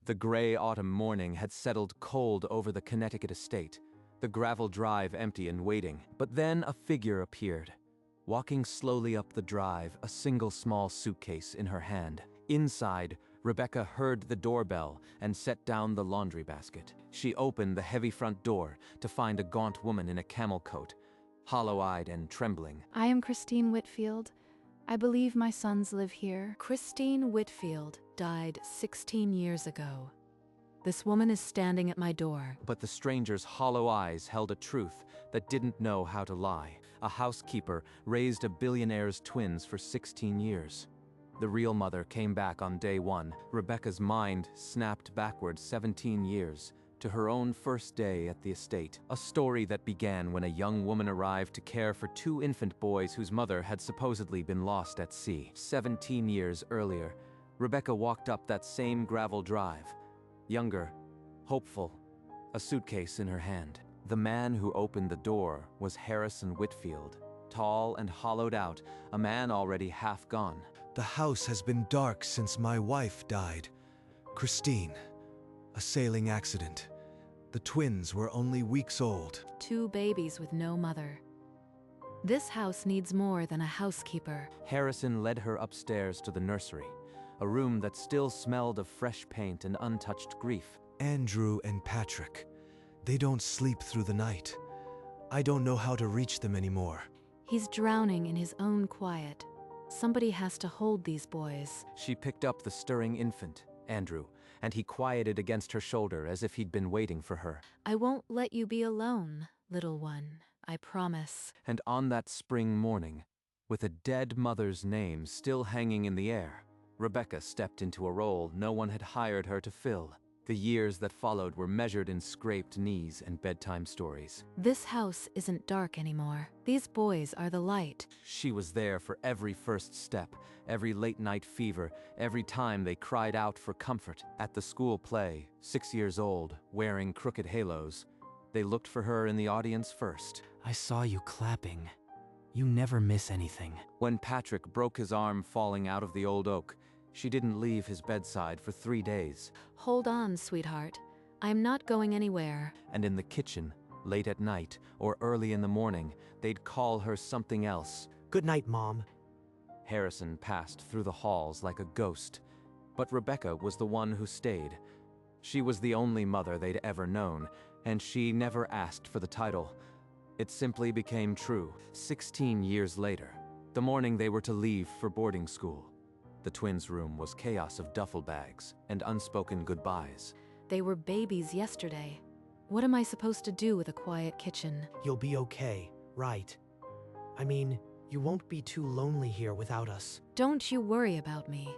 The gray autumn morning had settled cold over the Connecticut estate, the gravel drive empty and waiting. But then a figure appeared, walking slowly up the drive, a single small suitcase in her hand. Inside, Rebecca heard the doorbell and set down the laundry basket. She opened the heavy front door to find a gaunt woman in a camel coat, hollow-eyed and trembling. I am Christine Whitfield. I believe my sons live here. Christine Whitfield died 16 years ago. This woman is standing at my door. But the stranger's hollow eyes held a truth that didn't know how to lie. A housekeeper raised a billionaire's twins for 16 years. The real mother came back on day one. Rebecca's mind snapped backward 17 years to her own first day at the estate. A story that began when a young woman arrived to care for two infant boys whose mother had supposedly been lost at sea. 17 years earlier, Rebecca walked up that same gravel drive, younger, hopeful, a suitcase in her hand. The man who opened the door was Harrison Whitfield, tall and hollowed out, a man already half gone. The house has been dark since my wife died. Christine. A sailing accident. The twins were only weeks old. 2 babies with no mother. This house needs more than a housekeeper. Harrison led her upstairs to the nursery, a room that still smelled of fresh paint and untouched grief. Andrew and Patrick. They don't sleep through the night. I don't know how to reach them anymore. He's drowning in his own quiet. Somebody has to hold these boys. She picked up the stirring infant, Andrew, and he quieted against her shoulder as if he'd been waiting for her. I won't let you be alone, little one. I promise. And on that spring morning, with a dead mother's name still hanging in the air, Rebecca stepped into a role no one had hired her to fill. The years that followed were measured in scraped knees and bedtime stories. This house isn't dark anymore. These boys are the light. She was there for every first step, every late-night fever, every time they cried out for comfort. At the school play, 6 years old, wearing crooked halos, they looked for her in the audience first. I saw you clapping. You never miss anything. When Patrick broke his arm falling out of the old oak, she didn't leave his bedside for 3 days. Hold on, sweetheart. I'm not going anywhere. And in the kitchen, late at night or early in the morning, they'd call her something else. Good night, Mom. Harrison passed through the halls like a ghost, but Rebecca was the one who stayed. She was the only mother they'd ever known, and she never asked for the title. It simply became true. 16 years later, the morning they were to leave for boarding school, the twins' room was chaos of duffel bags and unspoken goodbyes. They were babies yesterday. What am I supposed to do with a quiet kitchen? You'll be okay, right? I mean, you won't be too lonely here without us. Don't you worry about me.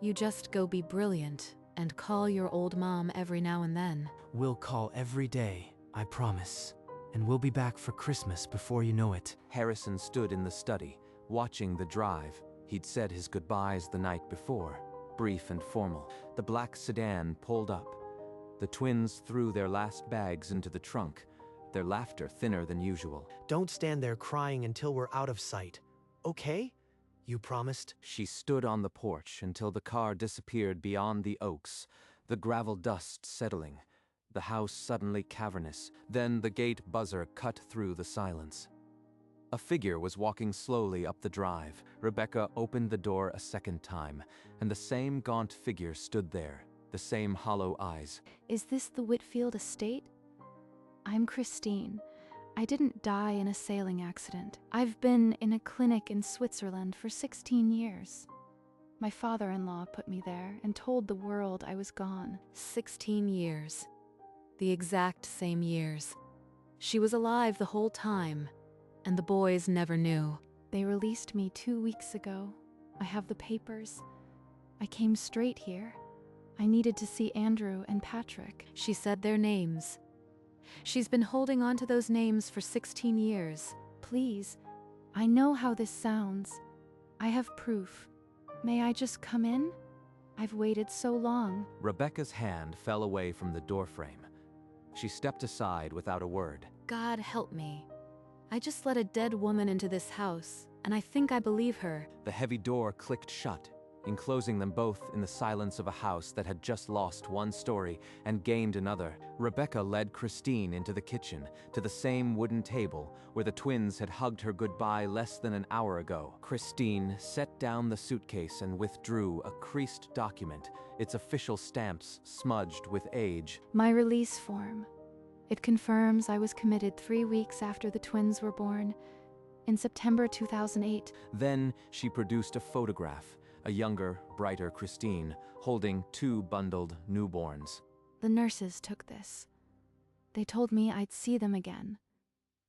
You just go be brilliant and call your old mom every now and then. We'll call every day, I promise. And we'll be back for Christmas before you know it. Harrison stood in the study, watching the drive. He'd said his goodbyes the night before, brief and formal. The black sedan pulled up. The twins threw their last bags into the trunk, their laughter thinner than usual. Don't stand there crying until we're out of sight, okay? You promised? She stood on the porch until the car disappeared beyond the oaks, the gravel dust settling, the house suddenly cavernous. Then the gate buzzer cut through the silence. A figure was walking slowly up the drive. Rebecca opened the door a second time, and the same gaunt figure stood there, the same hollow eyes. Is this the Whitfield estate? I'm Christine. I didn't die in a sailing accident. I've been in a clinic in Switzerland for 16 years. My father-in-law put me there and told the world I was gone. 16 years. The exact same years. She was alive the whole time, and the boys never knew. They released me 2 weeks ago. I have the papers. I came straight here. I needed to see Andrew and Patrick. She said their names. She's been holding on to those names for 16 years. Please, I know how this sounds. I have proof. May I just come in? I've waited so long. Rebecca's hand fell away from the doorframe. She stepped aside without a word. God help me. I just let a dead woman into this house, and I think I believe her. The heavy door clicked shut, enclosing them both in the silence of a house that had just lost one story and gained another. Rebecca led Christine into the kitchen, to the same wooden table where the twins had hugged her goodbye less than an hour ago. Christine set down the suitcase and withdrew a creased document, its official stamps smudged with age. My release form. It confirms I was committed 3 weeks after the twins were born, in September 2008. Then she produced a photograph, a younger, brighter Christine, holding 2 bundled newborns. The nurses took this. They told me I'd see them again.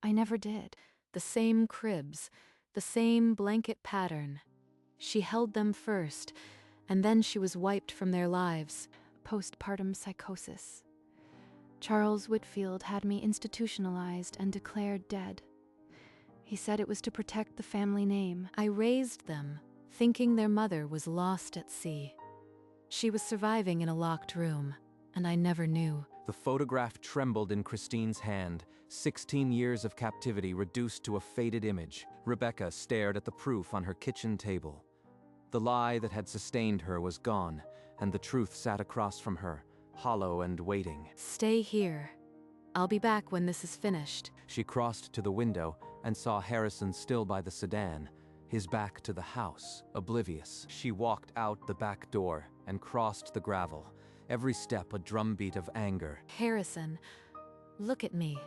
I never did. The same cribs, the same blanket pattern. She held them first, and then she was wiped from their lives. Postpartum psychosis. Charles Whitfield had me institutionalized and declared dead. He said it was to protect the family name. I raised them, thinking their mother was lost at sea. She was surviving in a locked room, and I never knew. The photograph trembled in Christine's hand, 16 years of captivity reduced to a faded image. Rebecca stared at the proof on her kitchen table. The lie that had sustained her was gone, and the truth sat across from her, hollow and waiting. Stay here. I'll be back when this is finished. She crossed to the window and saw Harrison still by the sedan, his back to the house, oblivious. She walked out the back door and crossed the gravel, every step a drumbeat of anger. Harrison, look at me.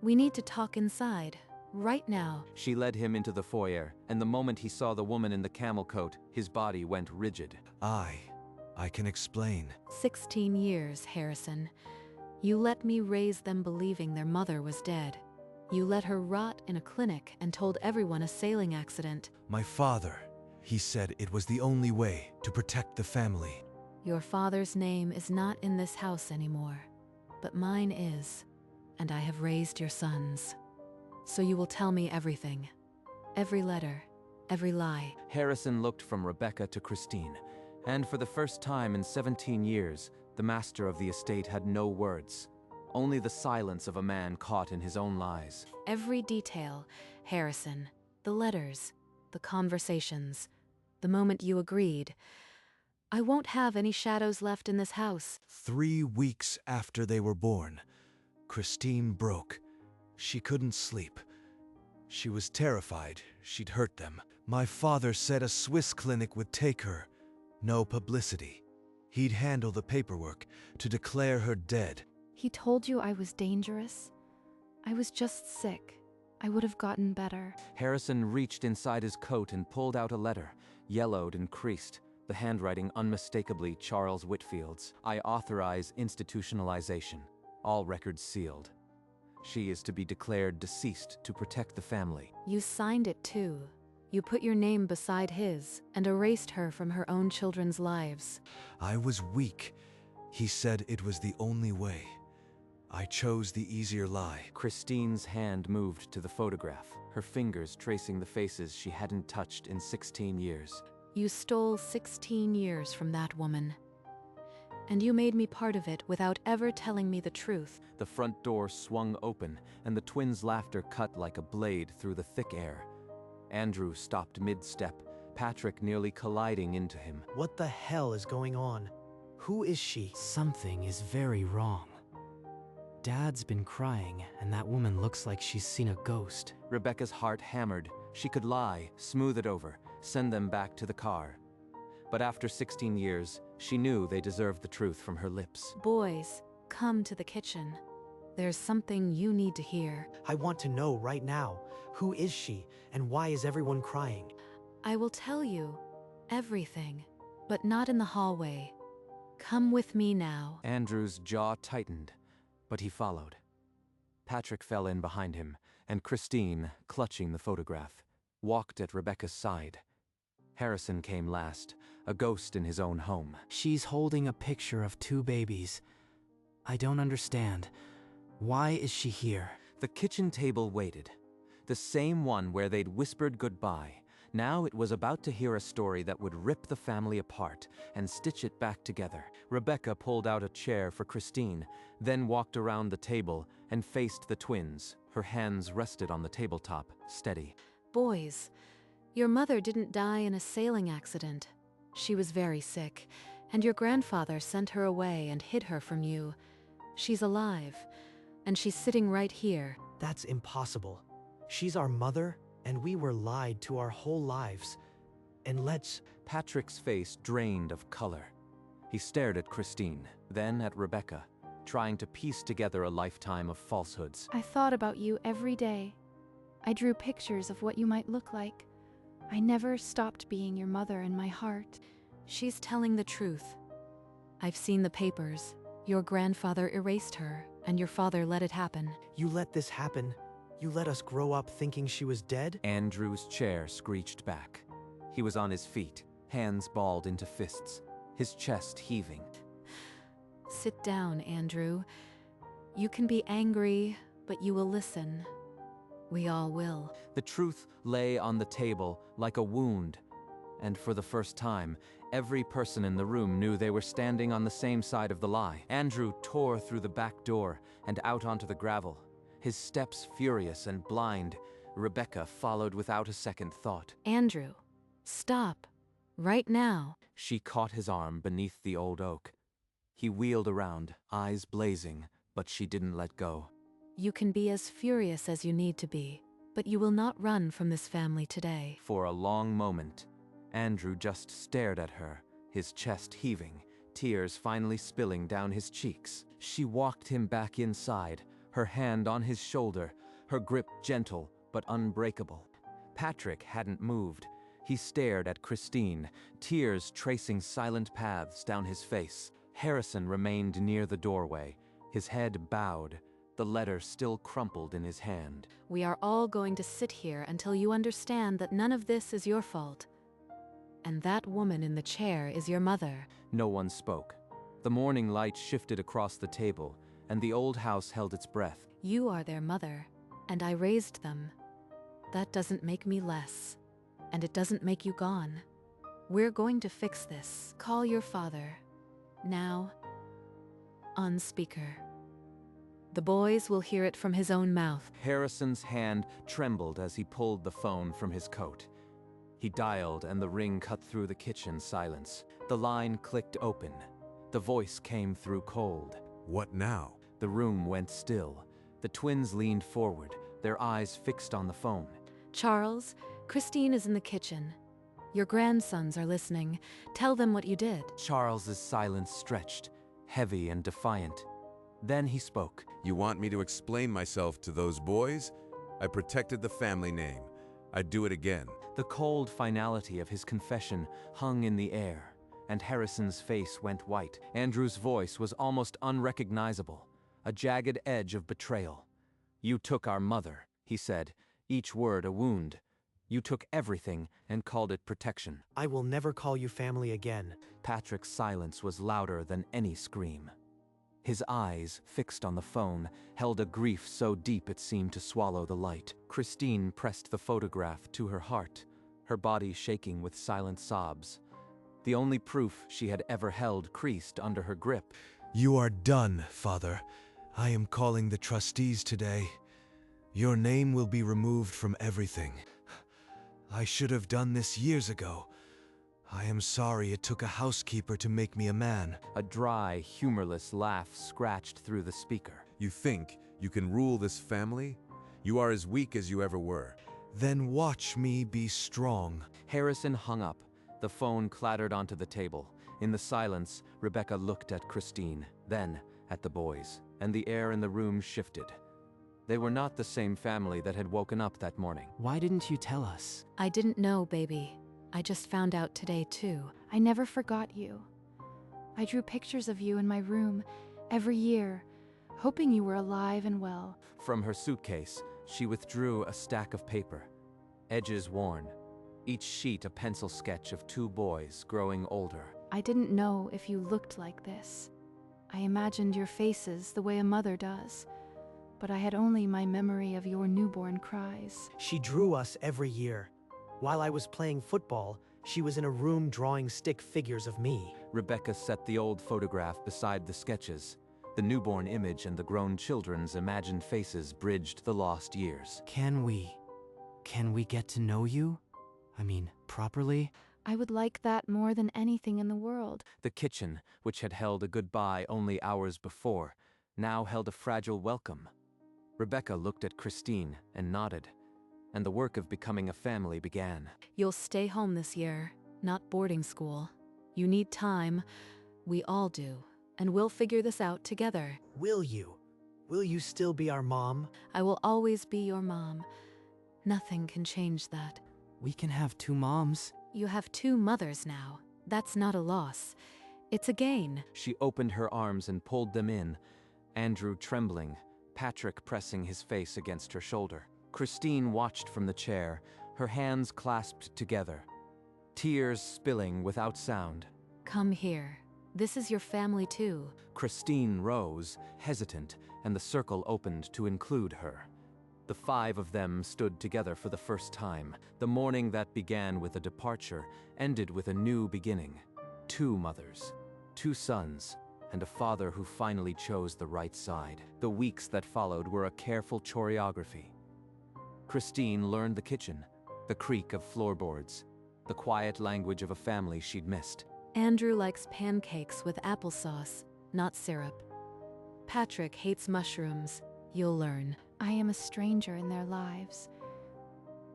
We need to talk inside, right now. She led him into the foyer, and the moment he saw the woman in the camel coat, his body went rigid. I can explain. 16 years, Harrison. You let me raise them believing their mother was dead. You let her rot in a clinic and told everyone a sailing accident. My father, he said it was the only way to protect the family. Your father's name is not in this house anymore, but mine is, and I have raised your sons. So you will tell me everything. Every letter, every lie. Harrison looked from Rebecca to Christine, and for the first time in 17 years, the master of the estate had no words. Only the silence of a man caught in his own lies. Every detail, Harrison. The letters, the conversations, the moment you agreed. I won't have any shadows left in this house. 3 weeks after they were born, Christine broke. She couldn't sleep. She was terrified she'd hurt them. My father said a Swiss clinic would take her. No publicity. He'd handle the paperwork to declare her dead. He told you I was dangerous? I was just sick. I would have gotten better. Harrison reached inside his coat and pulled out a letter, yellowed and creased, the handwriting unmistakably Charles Whitfield's. I authorize institutionalization. All records sealed. She is to be declared deceased to protect the family. You signed it too. You put your name beside his and erased her from her own children's lives. I was weak. He said it was the only way. I chose the easier lie. Christine's hand moved to the photograph, her fingers tracing the faces she hadn't touched in 16 years. You stole 16 years from that woman. And you made me part of it without ever telling me the truth. The front door swung open, and the twins' laughter cut like a blade through the thick air. Andrew stopped mid-step, Patrick nearly colliding into him. What the hell is going on? Who is she? Something is very wrong. Dad's been crying, and that woman looks like she's seen a ghost. Rebecca's heart hammered. She could lie, smooth it over, send them back to the car. But after 16 years, she knew they deserved the truth from her lips. Boys, come to the kitchen. There's something you need to hear. I want to know right now. Who is she, and why is everyone crying? I will tell you everything, but not in the hallway. Come with me now. Andrew's jaw tightened, but he followed. Patrick fell in behind him, and Christine, clutching the photograph, walked at Rebecca's side. Harrison came last, a ghost in his own home. She's holding a picture of 2 babies. I don't understand. Why is she here? The kitchen table waited. The same one where they'd whispered goodbye. Now it was about to hear a story that would rip the family apart and stitch it back together. Rebecca pulled out a chair for Christine, then walked around the table and faced the twins. Her hands rested on the tabletop, steady. Boys, your mother didn't die in a sailing accident. She was very sick, and your grandfather sent her away and hid her from you. She's alive, and she's sitting right here. That's impossible. She's our mother, and we were lied to our whole lives. And let's... Patrick's face drained of color. He stared at Christine, then at Rebecca, trying to piece together a lifetime of falsehoods. I thought about you every day. I drew pictures of what you might look like. I never stopped being your mother in my heart. She's telling the truth. I've seen the papers. Your grandfather erased her, and your father let it happen. You let this happen? You let us grow up thinking she was dead? Andrew's chair screeched back. He was on his feet, hands balled into fists, his chest heaving. Sit down, Andrew. You can be angry, but you will listen. We all will. The truth lay on the table like a wound, and for the first time, every person in the room knew they were standing on the same side of the lie. Andrew tore through the back door and out onto the gravel, his steps furious and blind. Rebecca followed without a second thought. Andrew, stop. Right now. She caught his arm beneath the old oak. He wheeled around, eyes blazing, but she didn't let go. You can be as furious as you need to be, but you will not run from this family today. For a long moment, Andrew just stared at her, his chest heaving, tears finally spilling down his cheeks. She walked him back inside, her hand on his shoulder, her grip gentle but unbreakable. Patrick hadn't moved. He stared at Christine, tears tracing silent paths down his face. Harrison remained near the doorway, his head bowed, the letter still crumpled in his hand. We are all going to sit here until you understand that none of this is your fault. And that woman in the chair is your mother. No one spoke. The morning light shifted across the table, and the old house held its breath. You are their mother, and I raised them. That doesn't make me less, and it doesn't make you gone. We're going to fix this. Call your father. Now, on speaker. The boys will hear it from his own mouth. Harrison's hand trembled as he pulled the phone from his coat. He dialed, and the ring cut through the kitchen silence. The line clicked open. The voice came through cold. What now? The room went still. The twins leaned forward, their eyes fixed on the phone. Charles, Christine is in the kitchen. Your grandsons are listening. Tell them what you did. Charles's silence stretched, heavy and defiant. Then he spoke. You want me to explain myself to those boys? I protected the family name. I'd do it again. The cold finality of his confession hung in the air, and Harrison's face went white. Andrew's voice was almost unrecognizable, a jagged edge of betrayal. You took our mother, he said, each word a wound. You took everything and called it protection. I will never call you family again. Patrick's silence was louder than any scream. His eyes, fixed on the phone, held a grief so deep it seemed to swallow the light. Christine pressed the photograph to her heart, her body shaking with silent sobs. The only proof she had ever held creased under her grip. You are done, Father. I am calling the trustees today. Your name will be removed from everything. I should have done this years ago. I am sorry it took a housekeeper to make me a man. A dry, humorless laugh scratched through the speaker. You think you can rule this family? You are as weak as you ever were. Then watch me be strong. Harrison hung up. The phone clattered onto the table. In the silence, Rebecca looked at Christine, then at the boys, and the air in the room shifted. They were not the same family that had woken up that morning. Why didn't you tell us? I didn't know, baby. I just found out today, too. I never forgot you. I drew pictures of you in my room every year, hoping you were alive and well. From her suitcase, she withdrew a stack of paper, edges worn, each sheet a pencil sketch of two boys growing older. I didn't know if you looked like this. I imagined your faces the way a mother does, but I had only my memory of your newborn cries. She drew us every year. While I was playing football, she was in a room drawing stick figures of me. Rebecca set the old photograph beside the sketches. The newborn image and the grown children's imagined faces bridged the lost years. Can we get to know you? I mean, properly? I would like that more than anything in the world. The kitchen, which had held a goodbye only hours before, now held a fragile welcome. Rebecca looked at Christine and nodded, and the work of becoming a family began. You'll stay home this year, not boarding school. You need time. We all do. And we'll figure this out together. Will you? Will you still be our mom? I will always be your mom. Nothing can change that. We can have 2 moms. You have 2 mothers now. That's not a loss. It's a gain. She opened her arms and pulled them in, Andrew trembling, Patrick pressing his face against her shoulder. Christine watched from the chair, her hands clasped together, tears spilling without sound. Come here. This is your family too. Christine rose, hesitant, and the circle opened to include her. The 5 of them stood together for the first time. The morning that began with a departure ended with a new beginning. 2 mothers, 2 sons, and a father who finally chose the right side. The weeks that followed were a careful choreography. Christine learned the kitchen, the creak of floorboards, the quiet language of a family she'd missed. Andrew likes pancakes with applesauce, not syrup. Patrick hates mushrooms. You'll learn. I am a stranger in their lives.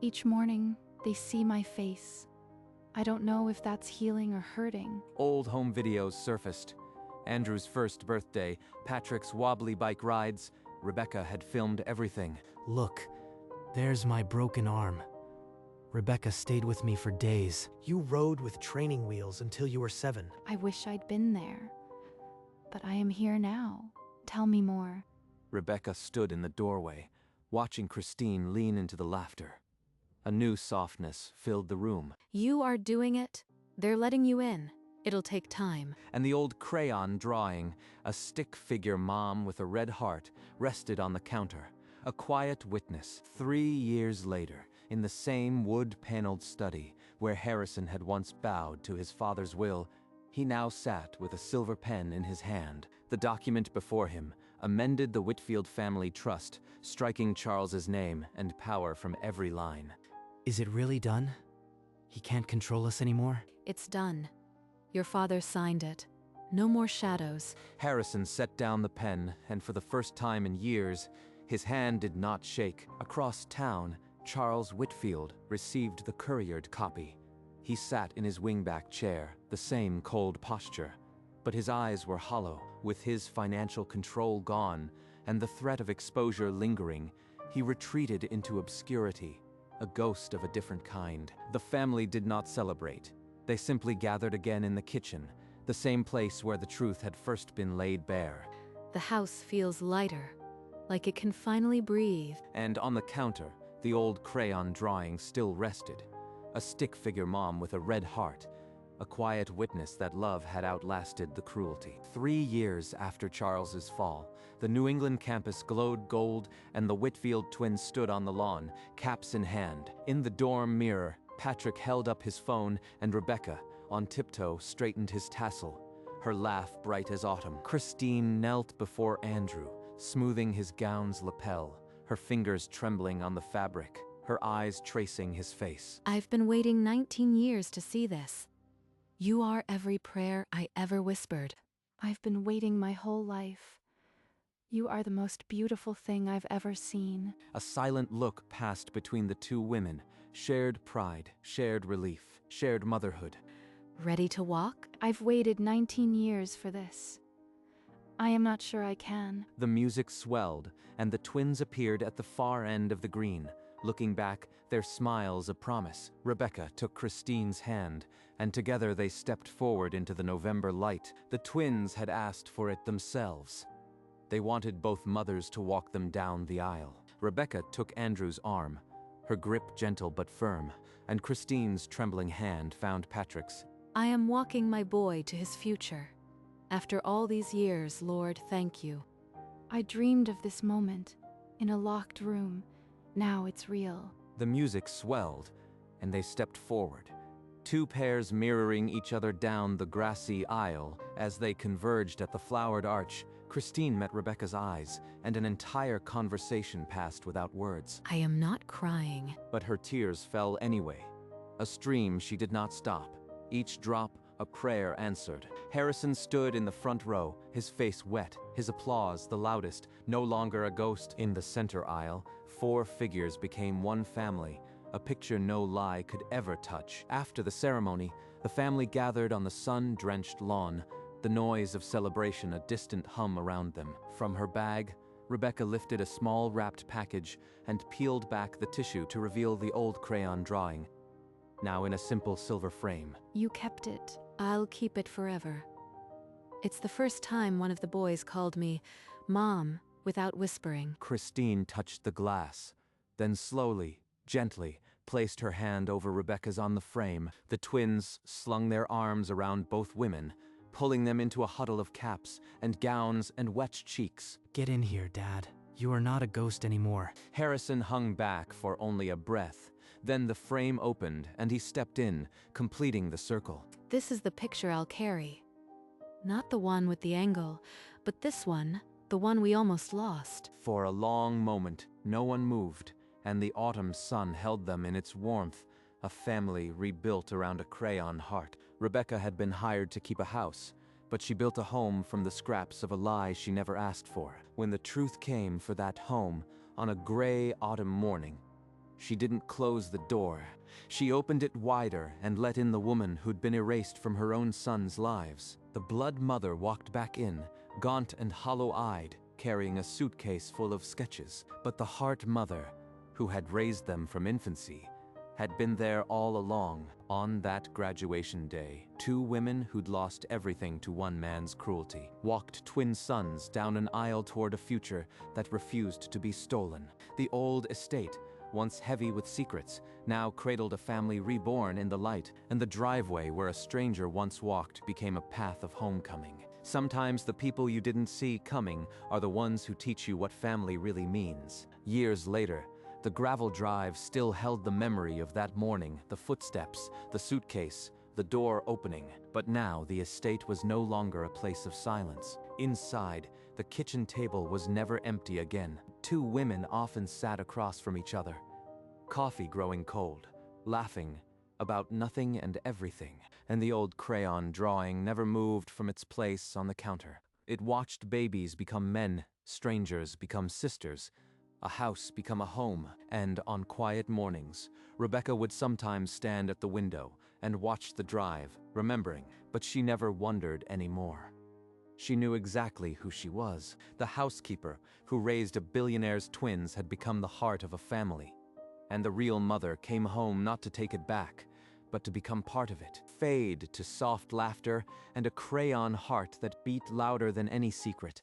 Each morning, they see my face. I don't know if that's healing or hurting. Old home videos surfaced. Andrew's first birthday, Patrick's wobbly bike rides. Rebecca had filmed everything. Look, there's my broken arm. Rebecca stayed with me for days. You rode with training wheels until you were 7. I wish I'd been there. But I am here now. Tell me more. Rebecca stood in the doorway, watching Christine lean into the laughter. A new softness filled the room. You are doing it. They're letting you in. It'll take time. And the old crayon drawing, a stick figure mom with a red heart, rested on the counter. A quiet witness, 3 years later, in the same wood-paneled study where Harrison had once bowed to his father's will, he now sat with a silver pen in his hand. The document before him amended the Whitfield family trust, striking Charles's name and power from every line. Is it really done? He can't control us anymore? It's done. Your father signed it. No more shadows. Harrison set down the pen, and for the first time in years, his hand did not shake. Across town, Charles Whitfield received the couriered copy. He sat in his wingback chair, the same cold posture, but his eyes were hollow. With his financial control gone and the threat of exposure lingering, he retreated into obscurity, a ghost of a different kind. The family did not celebrate. They simply gathered again in the kitchen, the same place where the truth had first been laid bare. The house feels lighter, like it can finally breathe. And on the counter, the old crayon drawing still rested. A stick figure mom with a red heart, a quiet witness that love had outlasted the cruelty. 3 years after Charles's fall, the New England campus glowed gold and the Whitfield twins stood on the lawn, caps in hand. In the dorm mirror, Patrick held up his phone and Rebecca, on tiptoe, straightened his tassel, her laugh bright as autumn. Christine knelt before Andrew, smoothing his gown's lapel, her fingers trembling on the fabric, her eyes tracing his face. I've been waiting 19 years to see this. You are every prayer I ever whispered. I've been waiting my whole life. You are the most beautiful thing I've ever seen. A silent look passed between the 2 women, shared pride, shared relief, shared motherhood. Ready to walk? I've waited 19 years for this. I am not sure I can. The music swelled, and the twins appeared at the far end of the green. Looking back, their smiles a promise. Rebecca took Christine's hand, and together they stepped forward into the November light. The twins had asked for it themselves. They wanted both mothers to walk them down the aisle. Rebecca took Andrew's arm, her grip gentle but firm, and Christine's trembling hand found Patrick's. I am walking my boy to his future. After all these years, Lord, thank you. I dreamed of this moment, in a locked room. Now it's real. The music swelled, and they stepped forward. 2 pairs mirroring each other down the grassy aisle. As they converged at the flowered arch, Christine met Rebecca's eyes, and an entire conversation passed without words. I am not crying. But her tears fell anyway. A stream she did not stop. Each drop, a prayer answered. Harrison stood in the front row, his face wet, his applause the loudest, no longer a ghost. In the center aisle, 4 figures became one family, a picture no lie could ever touch. After the ceremony, the family gathered on the sun-drenched lawn, the noise of celebration a distant hum around them. From her bag, Rebecca lifted a small wrapped package and peeled back the tissue to reveal the old crayon drawing, now in a simple silver frame. You kept it. I'll keep it forever. It's the first time one of the boys called me Mom without whispering. Christine touched the glass, then slowly, gently, placed her hand over Rebecca's on the frame. The twins slung their arms around both women, pulling them into a huddle of caps and gowns and wet cheeks. Get in here, Dad. You are not a ghost anymore. Harrison hung back for only a breath. Then the frame opened and he stepped in, completing the circle. This is the picture I'll carry. Not the one with the angle, but this one, the one we almost lost. For a long moment, no one moved, and the autumn sun held them in its warmth, a family rebuilt around a crayon heart. Rebecca had been hired to keep a house, but she built a home from the scraps of a lie she never asked for. When the truth came for that home, on a gray autumn morning, she didn't close the door. She opened it wider and let in the woman who'd been erased from her own sons' lives. The blood mother walked back in, gaunt and hollow-eyed, carrying a suitcase full of sketches. But the heart mother, who had raised them from infancy, had been there all along. On that graduation day, 2 women who'd lost everything to one man's cruelty walked twin sons down an aisle toward a future that refused to be stolen. The old estate, once heavy with secrets, now cradled a family reborn in the light, and the driveway where a stranger once walked became a path of homecoming. Sometimes the people you didn't see coming are the ones who teach you what family really means. Years later, the gravel drive still held the memory of that morning, the footsteps, the suitcase, the door opening. But now the estate was no longer a place of silence. Inside, the kitchen table was never empty again. 2 women often sat across from each other, coffee growing cold, laughing about nothing and everything, and the old crayon drawing never moved from its place on the counter. It watched babies become men, strangers become sisters, a house become a home, and on quiet mornings, Rebecca would sometimes stand at the window and watch the drive, remembering, but she never wondered anymore. She knew exactly who she was. The housekeeper who raised a billionaire's twins had become the heart of a family. And the real mother came home not to take it back, but to become part of it. Fade to soft laughter and a crayon heart that beat louder than any secret.